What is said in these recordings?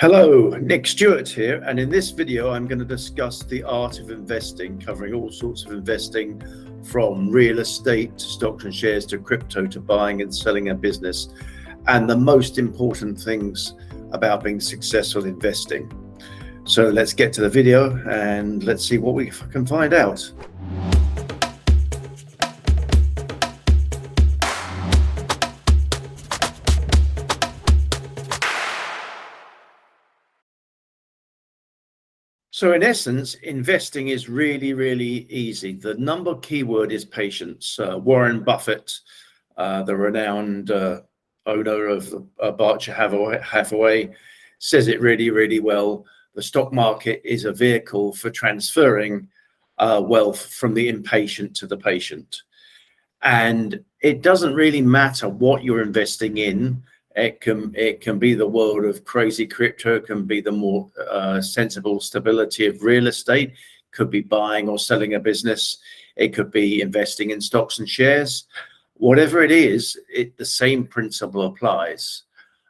Hello, Nick Stewart here, and in this video I'm going to discuss the art of investing, covering all sorts of investing from real estate to stocks and shares to crypto to buying and selling a business, and the most important things about being successful investing. So let's get to the video and let's see what we can find out. So in essence, investing is really easy. The number keyword is patience. Warren Buffett, the renowned owner of Berkshire Hathaway, says it really well. The stock market is a vehicle for transferring wealth from the impatient to the patient. And it doesn't really matter what you're investing in. It can be the world of crazy crypto, it can be the more sensible stability of real estate, could be buying or selling a business, it could be investing in stocks and shares. Whatever it is, the same principle applies.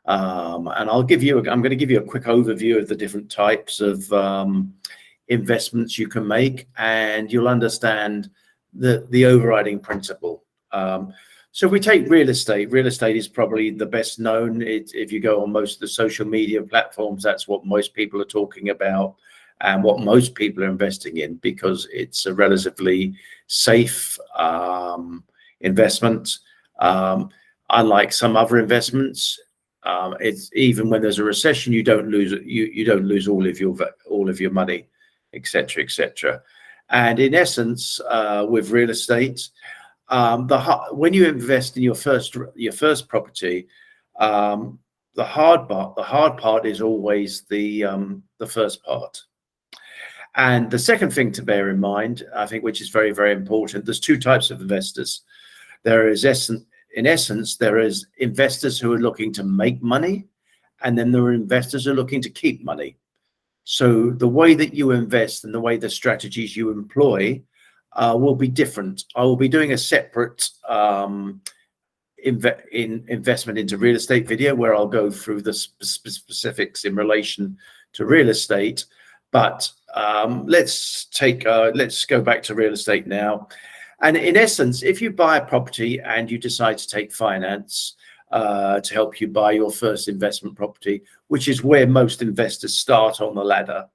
And I'm going to give you a quick overview of the different types of investments you can make, and you'll understand the overriding principle. So if we take real estate is probably the best known. If you go on most of the social media platforms, that's what most people are talking about and what most people are investing in, because it's a relatively safe investment. Unlike some other investments, it's even when there's a recession, you don't lose all of your money, etc. And in essence, with real estate, when you invest in your first property, the hard part is always the first part. And the second thing to bear in mind, I think, which is very important, there's two types of investors. There is there is investors who are looking to make money, and then there are investors who are looking to keep money. So the way that you invest and the way the strategies you employ will be different. I will be doing a separate investment into real estate video where I'll go through the specifics in relation to real estate. But let's go back to real estate now. And in essence, if you buy a property and you decide to take finance to help you buy your first investment property, which is where most investors start on the ladder,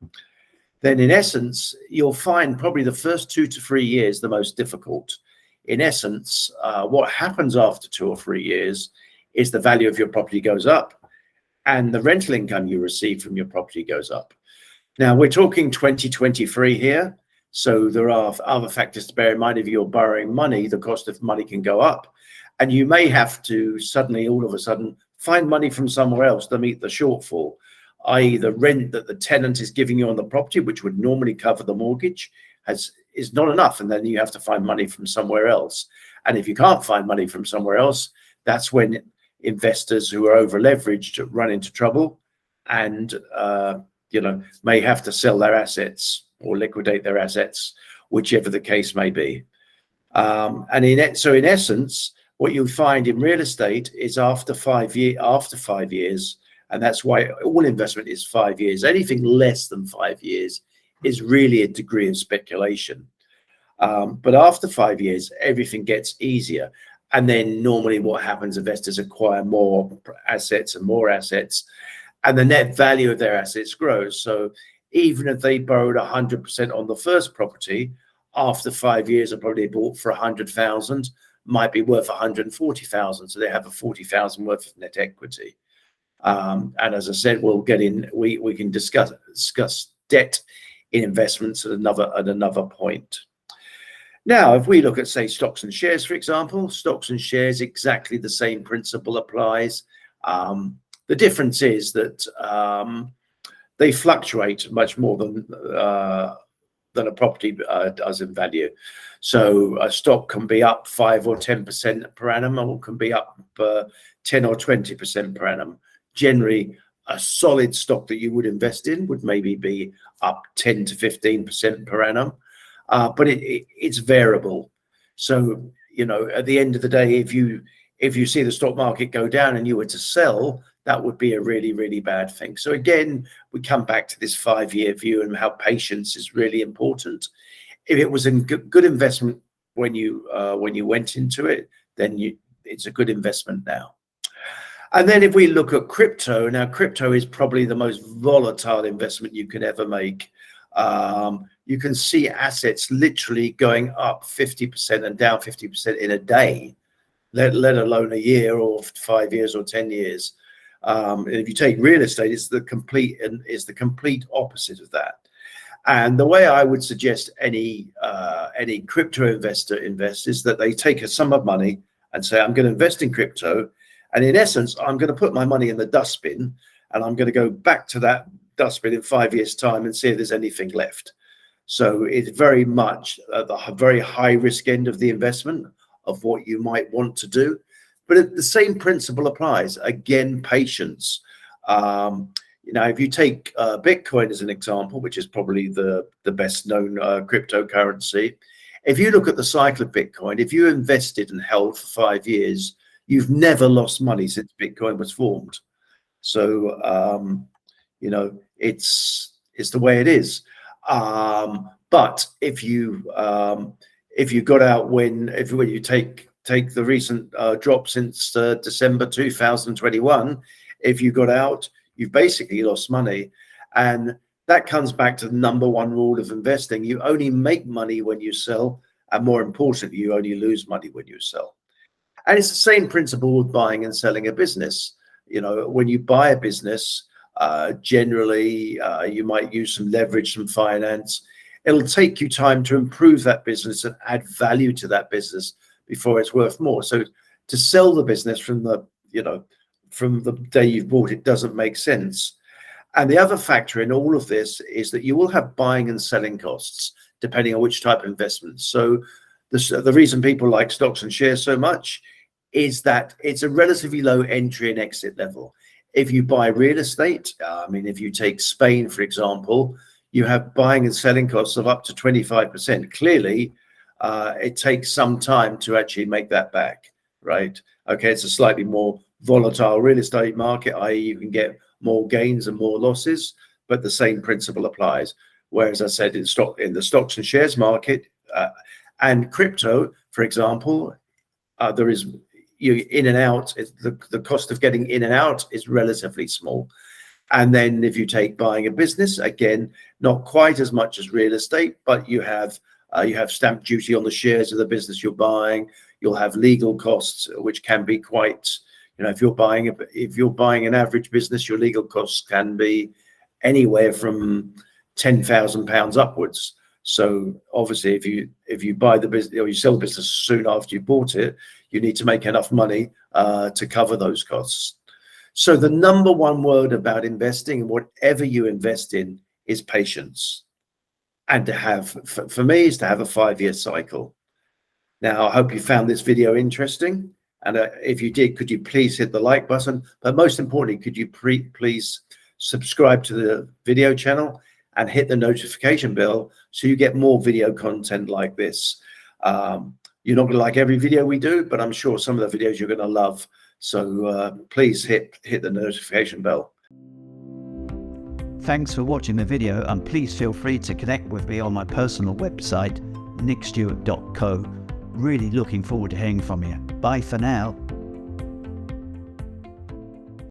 then in essence, you'll find probably the first 2 to 3 years the most difficult. In essence, what happens after 2 or 3 years is the value of your property goes up and the rental income you receive from your property goes up. Now, we're talking 2023 here, so there are other factors to bear in mind. If you're borrowing money, the cost of money can go up, and you may have to suddenly, all of a sudden, find money from somewhere else to meet the shortfall, i.e. the rent that the tenant is giving you on the property, which would normally cover the mortgage, is not enough, and then you have to find money from somewhere else. And if you can't find money from somewhere else, that's when investors who are over leveraged run into trouble and may have to sell their assets or liquidate their assets, whichever the case may be. So in essence, what you'll find in real estate is after 5 years, and that's why all investment is 5 years. Anything less than 5 years is really a degree of speculation. But after 5 years, everything gets easier. And then normally what happens, investors acquire more assets and more assets, and the net value of their assets grows. So even if they borrowed 100% on the first property, after 5 years, are probably bought for 100,000, might be worth 140,000. So they have a 40,000 worth of net equity. And as I said, we can discuss debt in investments at another point. Now, if we look at, say, stocks and shares, for example, stocks and shares, exactly the same principle applies. The difference is that they fluctuate much more than a property does in value. So a stock can be up 5 or 10% per annum, or can be up 10 or 20% per annum. Generally, a solid stock that you would invest in would maybe be up 10 to 15% per annum, but it's variable. So, at the end of the day, if you see the stock market go down and you were to sell that would be a really, really bad thing. So again, we come back to this 5-year view and how patience is really important. If it was a good investment when you went into it, then it's a good investment now. And then if we look at crypto, now crypto is probably the most volatile investment you can ever make. You can see assets literally going up 50% and down 50% in a day, let alone a year or 5 years or 10 years. And if you take real estate, it's the complete opposite of that. And the way I would suggest any crypto investor invest is that they take a sum of money and say, I'm going to invest in crypto. And in essence, I'm going to put my money in the dustbin, and I'm going to go back to that dustbin in 5 years' time and see if there's anything left. So it's very much the very high risk end of the investment of what you might want to do. But the same principle applies. Again, patience. If you take Bitcoin as an example, which is probably the best known cryptocurrency, if you look at the cycle of Bitcoin, if you invested and held for 5 years, you've never lost money since Bitcoin was formed. So, it's the way it is. But if you got out when you take the recent drop since December 2021, if you got out, you've basically lost money. And that comes back to the number one rule of investing. You only make money when you sell, and more importantly, you only lose money when you sell. And it's the same principle with buying and selling a business. When you buy a business, generally you might use some leverage, some finance. It'll take you time to improve that business and add value to that business before it's worth more. So to sell the business from the day you've bought it doesn't make sense. And the other factor in all of this is that you will have buying and selling costs depending on which type of investment. So the reason people like stocks and shares so much is that it's a relatively low entry and exit level. If you buy real estate, if you take Spain, for example, you have buying and selling costs of up to 25%. Clearly, it takes some time to actually make that back, right? Okay, it's a slightly more volatile real estate market, i.e. you can get more gains and more losses, but the same principle applies. Whereas I said in the stocks and shares market and crypto, for example, there is in and out. The cost of getting in and out is relatively small. And then if you take buying a business, again, not quite as much as real estate, but you have stamp duty on the shares of the business you're buying. You'll have legal costs, which can be quite, if you're buying an average business, your legal costs can be anywhere from £10,000 upwards. So obviously, if you buy the business or you sell the business soon after you bought it, you need to make enough money to cover those costs. So the number one word about investing, whatever you invest in, is patience. And for me, is to have a 5-year cycle. Now, I hope you found this video interesting. And if you did, could you please hit the like button? But most importantly, could you please subscribe to the video channel and hit the notification bell so you get more video content like this. You're not going to like every video we do, but I'm sure some of the videos you're going to love. So please hit the notification bell. Thanks for watching the video, and please feel free to connect with me on my personal website, nickstewart.co. Really looking forward to hearing from you. Bye for now.